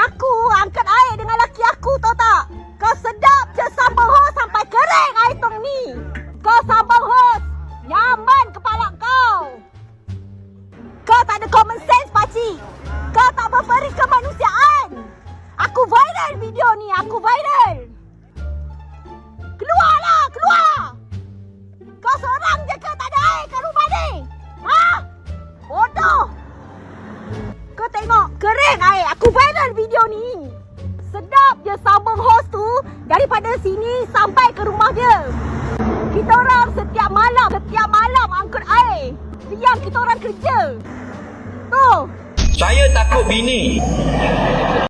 aku angkat air dengan laki aku, tahu tak? Kau sedap je sambal hos sampai kering air tong ni. Kau sambal hos, nyaman kepala kau. Kau tak ada common sense, pakcik. Kau tak berperi kemanusiaan. Aku viral video ni, aku viral. Keluarlah, keluar. Kau seorang je ke tak ada air kat rumah ni? Ha? Bodoh. Kau tengok, kering air. Aku viral video ni. Sedap je sambung hos tu daripada sini sampai ke rumah dia. Kita orang setiap malam angkut air. Diam kita orang kerja. Tu. Saya takut bini.